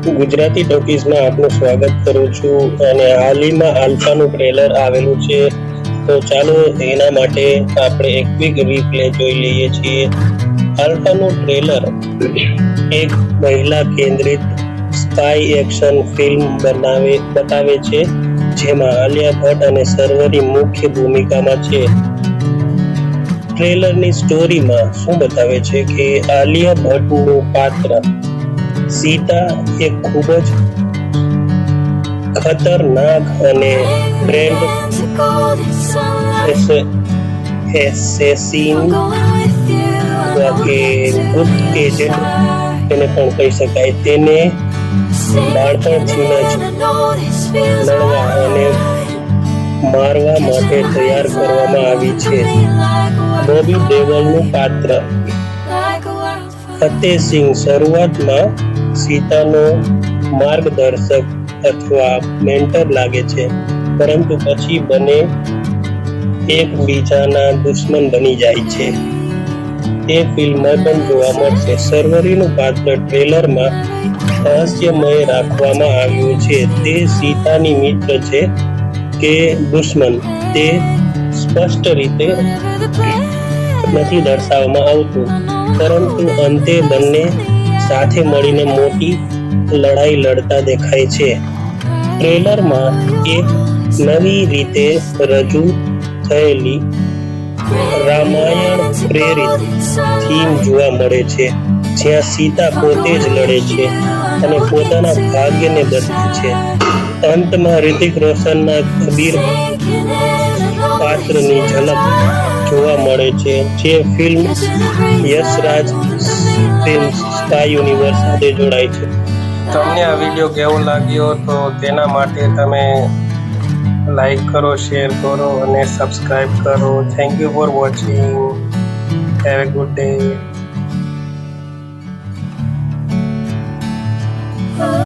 ગુજરાતી ટોકીઝમાં આપનું સ્વાગત કરું છું અને હાલમાં આલ્ફાનું ટ્રેલર આવેલું છે, તો ચાલો એના માટે આપણે એક ક્વિક રિપ્લે જોઈ લઈએ છીએ. આલ્ફાનું ટ્રેલર એક મહિલા કેન્દ્રિત સ્પાય એક્શન ફિલ્મ બતાવે છે, જેમાં આલિયા ભટ્ટ અને સર્વરી મુખ્ય ભૂમિકામાં છે. ટ્રેલરની સ્ટોરીમાં શું બતાવે છે કે આલિયા ભટ્ટનું પાત્ર સીતા એક ખૂબ જ ખતરનાક અને ટ્રેન્ડ એસેસિન કે ગુપ્ત એજન્ટ તેને પણ કહી શકાય, તેને બાળપણથી જ લડવા અને મારવા માટે તૈયાર કરવામાં આવી છે. બોબી દેવલનું પાત્ર ફતેહસિંહ શરૂઆતમાં સીતાનો માર્ગદર્શક અથવા મેન્ટર લાગે છે, પરંતુ પછી બંને એકબીજાના દુશ્મન બની જાય છે. તે ફિલ્મમાં પણ જોવા મળશે. સર્વરીનું પાત્ર ટ્રેલરમાં રહસ્યમય રાખવામાં આવ્યું છે. તે સીતાની મિત્ર છે કે દુશ્મન તે સ્પષ્ટ રીતે નથી દર્શાવવામાં આવતું, પરંતુ અંતે બંને સાથે મળીને મોટી લડાઈ લડતા દેખાય છે. ટ્રેલરમાં એક નવી રીતે રજૂ થયેલી રામાયણ પ્રેરિત થીમ જોવા મળે છે, જ્યાં સીતા પોતે જ લડે છે અને પોતાના ભાગ્યને બદલે છે. અંતમાં ઋતિક રોશનના કબીર પાત્રની ઝલક જોવા મળે છે, જે film Yash Raj films spy universe સાથે જોડાય છે. તમને આ વિડીયો કેવો લાગ્યો તો તેના માટે તમે લાઈક કરો, શેર કરો અને સબસ્ક્રાઈબ કરો. Thank you for watching. Have a good day.